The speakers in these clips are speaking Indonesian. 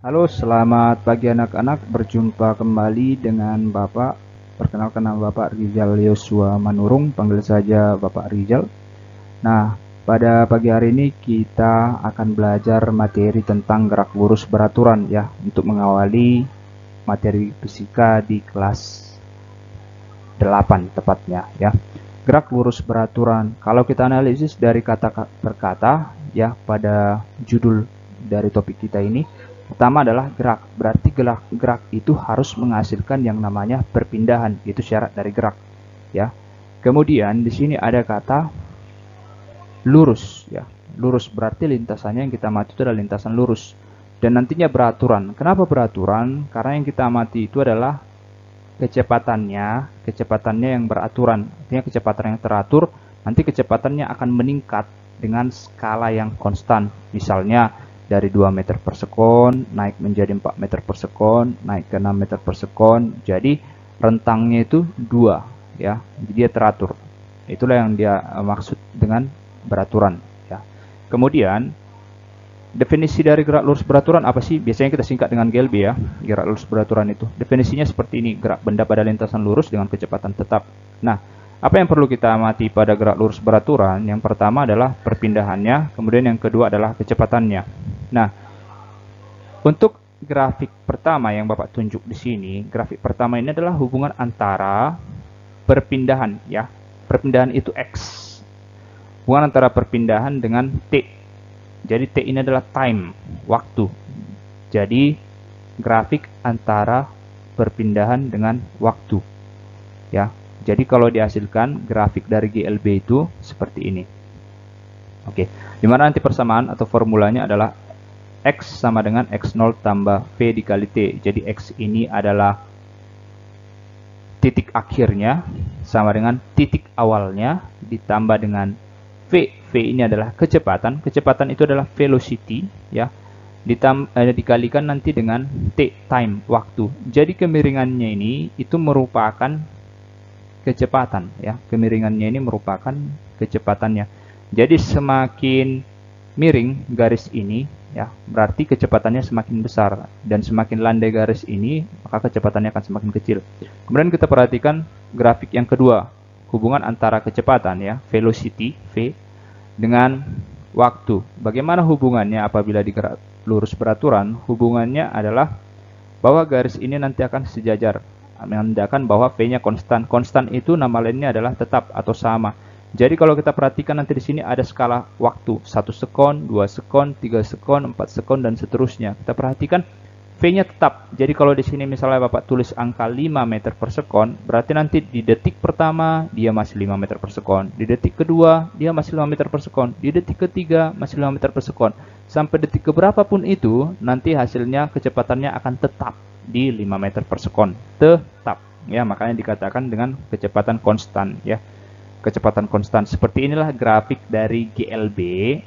Halo, selamat pagi anak-anak. Berjumpa kembali dengan Bapak. Perkenalkan nama Bapak Rizal Yosua Manurung, panggil saja Bapak Rizal. Nah, pada pagi hari ini kita akan belajar materi tentang gerak lurus beraturan ya, untuk mengawali materi fisika di kelas 8 tepatnya ya. Gerak lurus beraturan. Kalau kita analisis dari kata per kata ya pada judul dari topik kita ini, pertama adalah gerak. Berarti gerak itu harus menghasilkan yang namanya perpindahan, itu syarat dari gerak ya. Kemudian di sini ada kata lurus ya. Lurus berarti lintasannya yang kita amati itu adalah lintasan lurus. Dan nantinya beraturan. Kenapa beraturan? Karena yang kita amati itu adalah kecepatannya yang beraturan. Artinya kecepatan yang teratur, nanti kecepatannya akan meningkat dengan skala yang konstan. Misalnya dari 2 meter per sekon naik menjadi 4 meter per sekon, naik ke 6 meter per sekon. Jadi rentangnya itu 2 ya. Jadi dia teratur. Itulah yang dia maksud dengan beraturan ya. Kemudian definisi dari gerak lurus beraturan apa sih? Biasanya kita singkat dengan GLB ya. Gerak lurus beraturan itu definisinya seperti ini: gerak benda pada lintasan lurus dengan kecepatan tetap. Nah, apa yang perlu kita amati pada gerak lurus beraturan? Yang pertama adalah perpindahannya, kemudian yang kedua adalah kecepatannya. Nah, untuk grafik pertama yang Bapak tunjuk di sini, grafik pertama ini adalah hubungan antara perpindahan ya. Perpindahan itu X. Hubungan antara perpindahan dengan T. Jadi T ini adalah time, waktu. Jadi grafik antara perpindahan dengan waktu. Ya. Jadi kalau dihasilkan grafik dari GLB itu seperti ini. Oke. Dimana nanti persamaan atau formulanya adalah X sama dengan X0 tambah V dikali T. Jadi X ini adalah titik akhirnya sama dengan titik awalnya ditambah dengan V. V ini adalah kecepatan. Kecepatan itu adalah velocity ya. Dikalikan nanti dengan T, time, waktu. Jadi kemiringannya ini itu merupakan kecepatan ya. Kemiringannya ini merupakan kecepatannya. Jadi semakin miring garis ini ya, berarti kecepatannya semakin besar, dan semakin landai garis ini maka kecepatannya akan semakin kecil. Kemudian kita perhatikan grafik yang kedua, hubungan antara kecepatan ya, velocity V, dengan waktu. Bagaimana hubungannya apabila di gerak lurus beraturan? Hubungannya adalah bahwa garis ini nanti akan sejajar, menandakan bahwa V-nya konstan. Konstan itu nama lainnya adalah tetap atau sama. Jadi kalau kita perhatikan nanti di sini ada skala waktu, 1 sekon, 2 sekon, 3 sekon, 4 sekon, dan seterusnya. Kita perhatikan V-nya tetap. Jadi kalau di sini misalnya Bapak tulis angka 5 meter per sekon, berarti nanti di detik pertama dia masih 5 meter per sekon. Di detik kedua dia masih 5 meter per sekon. Di detik ketiga masih 5 meter per sekon. Sampai detik keberapapun itu, nanti hasilnya kecepatannya akan tetap di 5 meter per sekon. Tetap. Ya, makanya dikatakan dengan kecepatan konstan ya. Kecepatan konstan. Seperti inilah grafik dari GLB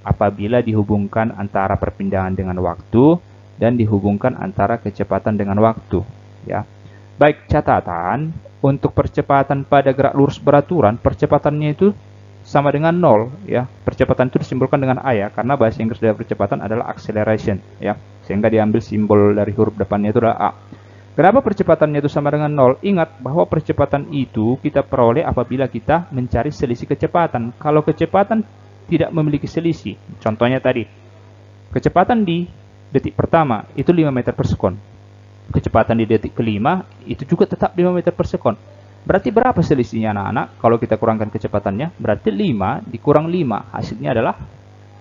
apabila dihubungkan antara perpindahan dengan waktu dan dihubungkan antara kecepatan dengan waktu ya. Baik, catatan untuk percepatan pada gerak lurus beraturan, percepatannya itu sama dengan 0 ya. Percepatan itu disimbolkan dengan A ya, karena bahasa Inggris dari percepatan adalah acceleration ya, sehingga diambil simbol dari huruf depannya itu adalah A. Kenapa percepatannya itu sama dengan 0? Ingat bahwa percepatan itu kita peroleh apabila kita mencari selisih kecepatan. Kalau kecepatan tidak memiliki selisih, contohnya tadi, kecepatan di detik pertama itu 5 meter per sekon. Kecepatan di detik kelima itu juga tetap 5 meter per sekon. Berarti berapa selisihnya anak-anak? Kalau kita kurangkan kecepatannya, berarti 5 dikurang 5. Hasilnya adalah,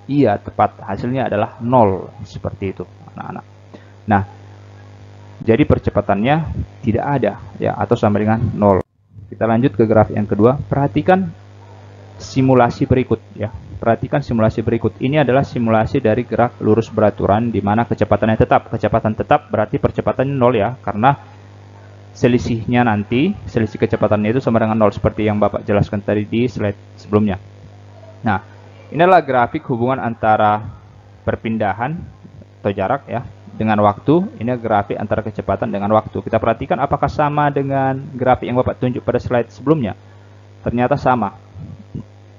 iya tepat, hasilnya adalah 0. Seperti itu anak-anak. Nah, jadi percepatannya tidak ada ya, atau sama dengan 0. Kita lanjut ke grafik yang kedua. Perhatikan simulasi berikut ya. Perhatikan simulasi berikut. Ini adalah simulasi dari gerak lurus beraturan di mana kecepatannya tetap. Kecepatan tetap berarti percepatannya 0 ya, karena selisihnya nanti, selisih kecepatannya itu sama dengan 0 seperti yang Bapak jelaskan tadi di slide sebelumnya. Nah, inilah grafik hubungan antara perpindahan atau jarak ya dengan waktu. Ini grafik antara kecepatan dengan waktu. Kita perhatikan apakah sama dengan grafik yang Bapak tunjuk pada slide sebelumnya. Ternyata sama.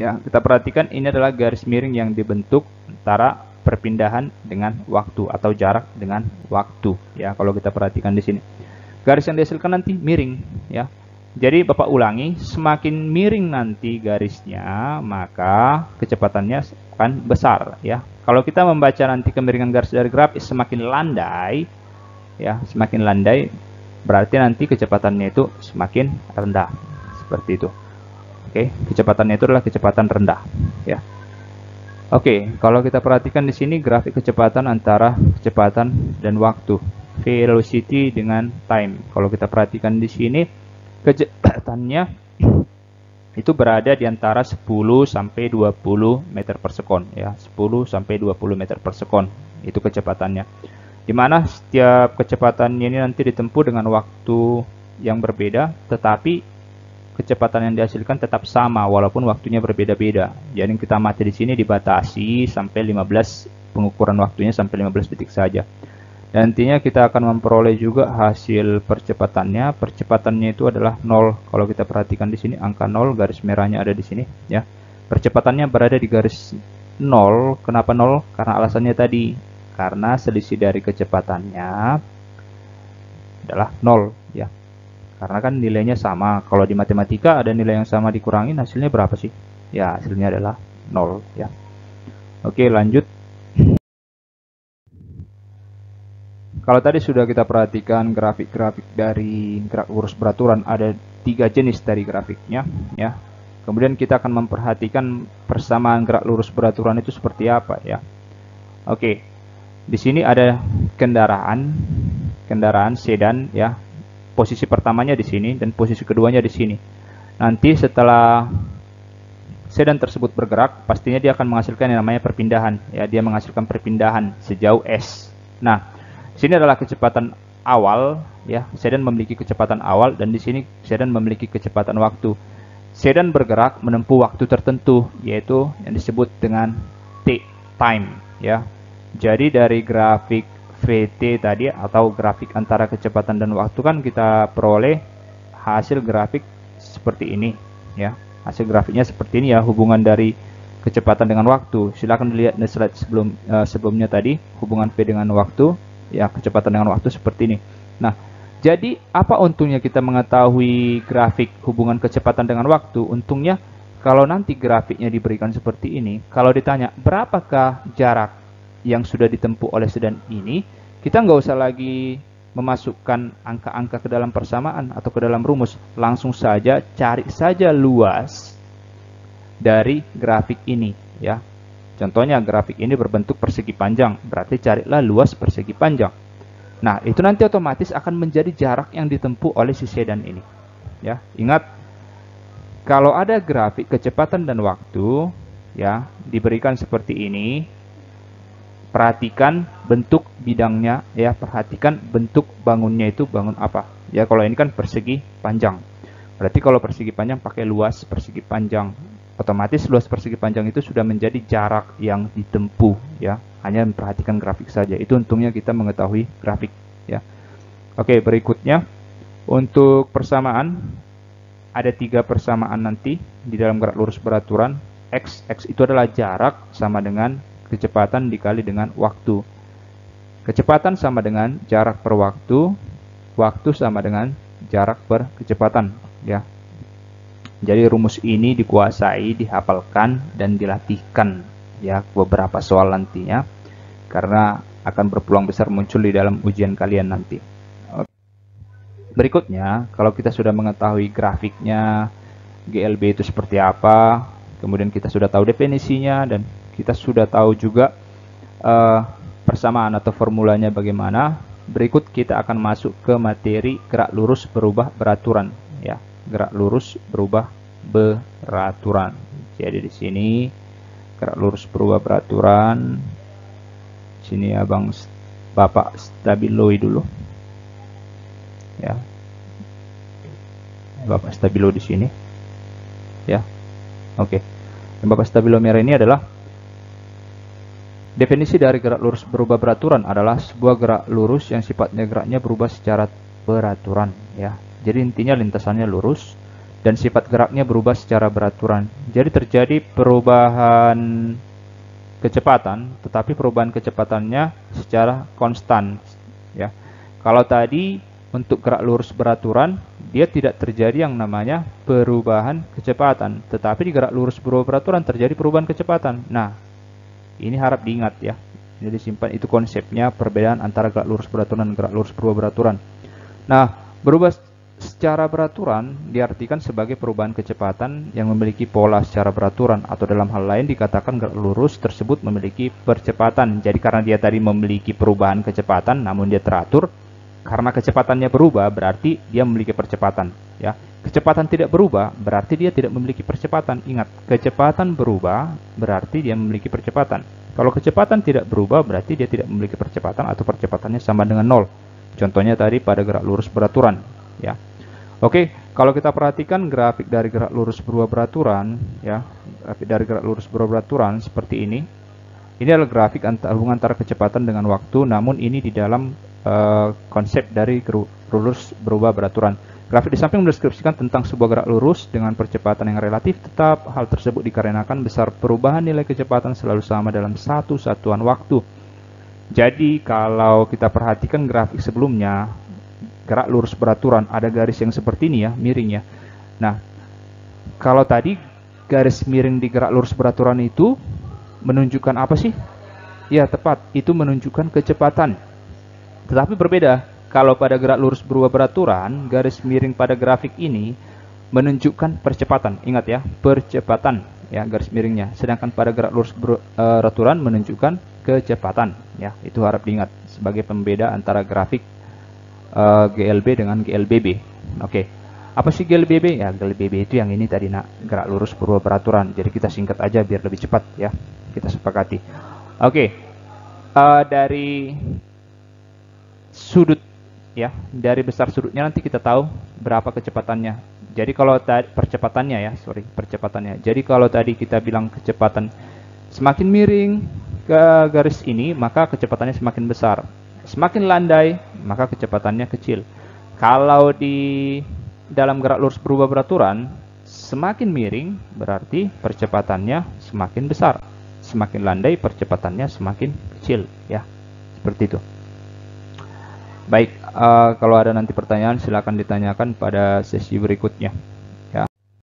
Ya, kita perhatikan ini adalah garis miring yang dibentuk antara perpindahan dengan waktu atau jarak dengan waktu ya. Kalau kita perhatikan di sini, garis yang dihasilkan nanti miring ya. Jadi Bapak ulangi, semakin miring nanti garisnya, maka kecepatannya akan besar ya. Kalau kita membaca nanti kemiringan garis dari grafik semakin landai ya, semakin landai berarti nanti kecepatannya itu semakin rendah. Seperti itu. Oke, kecepatannya itu adalah kecepatan rendah ya. Oke, kalau kita perhatikan di sini grafik kecepatan antara kecepatan dan waktu, velocity dengan time. Kalau kita perhatikan di sini kecepatannya itu berada di antara 10 sampai 20 meter per sekon ya, 10 sampai 20 meter per sekon itu kecepatannya. Dimana setiap kecepatannya ini nanti ditempuh dengan waktu yang berbeda, tetapi kecepatan yang dihasilkan tetap sama walaupun waktunya berbeda-beda. Jadi kita amati di sini dibatasi sampai 15, pengukuran waktunya sampai 15 detik saja. Dan nantinya kita akan memperoleh juga hasil percepatannya. Percepatannya itu adalah 0. Kalau kita perhatikan di sini angka 0, garis merahnya ada di sini ya. Percepatannya berada di garis 0. Kenapa 0? Karena alasannya tadi, karena selisih dari kecepatannya adalah 0 ya. Karena kan nilainya sama. Kalau di matematika ada nilai yang sama dikurangin, hasilnya berapa sih? Ya, hasilnya adalah 0 ya. Oke, lanjut. Kalau tadi sudah kita perhatikan grafik-grafik dari gerak lurus beraturan, ada 3 jenis dari grafiknya ya. Kemudian kita akan memperhatikan persamaan gerak lurus beraturan itu seperti apa ya. Oke. Di sini ada kendaraan sedan ya. Posisi pertamanya di sini dan posisi keduanya di sini. Nanti setelah sedan tersebut bergerak, pastinya dia akan menghasilkan yang namanya perpindahan. Ya, dia menghasilkan perpindahan sejauh s. Nah, di sini adalah kecepatan awal. Ya, sedan memiliki kecepatan awal dan di sini sedan memiliki kecepatan waktu. Sedan bergerak menempuh waktu tertentu, yaitu yang disebut dengan t, time. Ya, jadi dari grafik VT tadi atau grafik antara kecepatan dan waktu kan kita peroleh hasil grafik seperti ini ya. Hasil grafiknya seperti ini ya, hubungan dari kecepatan dengan waktu. Silakan dilihat di slide sebelumnya tadi, hubungan V dengan waktu ya, kecepatan dengan waktu seperti ini. Nah, jadi apa untungnya kita mengetahui grafik hubungan kecepatan dengan waktu? Untungnya kalau nanti grafiknya diberikan seperti ini, kalau ditanya berapakah jarak yang sudah ditempuh oleh sedan ini, kita nggak usah lagi memasukkan angka-angka ke dalam persamaan atau ke dalam rumus. Langsung saja cari saja luas dari grafik ini ya. Contohnya grafik ini berbentuk persegi panjang, berarti carilah luas persegi panjang. Nah, itu nanti otomatis akan menjadi jarak yang ditempuh oleh si sedan ini ya. Ingat, kalau ada grafik kecepatan dan waktu ya diberikan seperti ini, perhatikan bentuk bidangnya ya, perhatikan bentuk bangunnya itu bangun apa ya. Kalau ini kan persegi panjang, berarti kalau persegi panjang pakai luas persegi panjang, otomatis luas persegi panjang itu sudah menjadi jarak yang ditempuh ya. Hanya memperhatikan grafik saja, itu untungnya kita mengetahui grafik ya. Oke, berikutnya untuk persamaan ada 3 persamaan nanti di dalam gerak lurus beraturan. X itu adalah jarak sama dengan kecepatan dikali dengan waktu. Kecepatan sama dengan jarak per waktu, waktu sama dengan jarak per kecepatan ya. Jadi rumus ini dikuasai, dihafalkan dan dilatihkan ya, beberapa soal nantinya, karena akan berpeluang besar muncul di dalam ujian kalian nanti. Berikutnya, kalau kita sudah mengetahui grafiknya GLB itu seperti apa, kemudian kita sudah tahu definisinya dan kita sudah tahu juga persamaan atau formulanya bagaimana. Berikut kita akan masuk ke materi gerak lurus berubah beraturan ya. Gerak lurus berubah beraturan. Jadi di sini gerak lurus berubah beraturan. Sini Bapak stabiloi dulu. Ya. Bapak stabilo di sini. Ya. Oke. Yang Bapak stabilo merah ini adalah definisi dari gerak lurus berubah beraturan adalah sebuah gerak lurus yang sifatnya geraknya berubah secara beraturan ya. Jadi intinya lintasannya lurus dan sifat geraknya berubah secara beraturan. Jadi terjadi perubahan kecepatan, tetapi perubahan kecepatannya secara konstan, ya. Kalau tadi untuk gerak lurus beraturan, dia tidak terjadi yang namanya perubahan kecepatan, tetapi di gerak lurus berubah beraturan terjadi perubahan kecepatan. Nah, ini harap diingat ya. Ini disimpan, itu konsepnya, perbedaan antara gerak lurus beraturan dan gerak lurus berubah beraturan. Nah, berubah secara beraturan diartikan sebagai perubahan kecepatan yang memiliki pola secara beraturan, atau dalam hal lain dikatakan gerak lurus tersebut memiliki percepatan. Jadi karena dia tadi memiliki perubahan kecepatan namun dia teratur, karena kecepatannya berubah berarti dia memiliki percepatan, ya. Kecepatan tidak berubah berarti dia tidak memiliki percepatan. Ingat, kecepatan berubah berarti dia memiliki percepatan. Kalau kecepatan tidak berubah berarti dia tidak memiliki percepatan atau percepatannya sama dengan 0. Contohnya tadi pada gerak lurus beraturan, ya. Oke, kalau kita perhatikan grafik dari gerak lurus berubah beraturan, ya, grafik dari gerak lurus berubah beraturan seperti ini. Ini adalah grafik hubungan antara kecepatan dengan waktu, namun ini di dalam konsep dari lurus berubah beraturan. Grafik di samping mendeskripsikan tentang sebuah gerak lurus dengan percepatan yang relatif tetap. Hal tersebut dikarenakan besar perubahan nilai kecepatan selalu sama dalam satu satuan waktu. Jadi kalau kita perhatikan grafik sebelumnya, gerak lurus beraturan ada garis yang seperti ini ya, miring ya. Nah, kalau tadi garis miring di gerak lurus beraturan itu menunjukkan apa sih? Ya, tepat, itu menunjukkan kecepatan. Tetapi berbeda, kalau pada gerak lurus berubah beraturan, garis miring pada grafik ini menunjukkan percepatan. Ingat ya, percepatan ya garis miringnya. Sedangkan pada gerak lurus beraturan menunjukkan kecepatan, ya. Itu harap diingat sebagai pembeda antara grafik GLB dengan GLBB. Oke. Apa sih GLBB? Ya, GLBB itu yang ini tadi, nak, gerak lurus berubah beraturan. Jadi kita singkat aja biar lebih cepat ya. Kita sepakati. Oke. Dari sudut ya, dari besar sudutnya nanti kita tahu berapa kecepatannya. Jadi kalau tadi percepatannya ya, percepatannya. Jadi kalau tadi kita bilang kecepatan semakin miring ke garis ini, maka kecepatannya semakin besar. Semakin landai, maka kecepatannya kecil. Kalau di dalam gerak lurus berubah beraturan, semakin miring berarti percepatannya semakin besar. Semakin landai, percepatannya semakin kecil, ya. Seperti itu. Baik, kalau ada nanti pertanyaan silakan ditanyakan pada sesi berikutnya.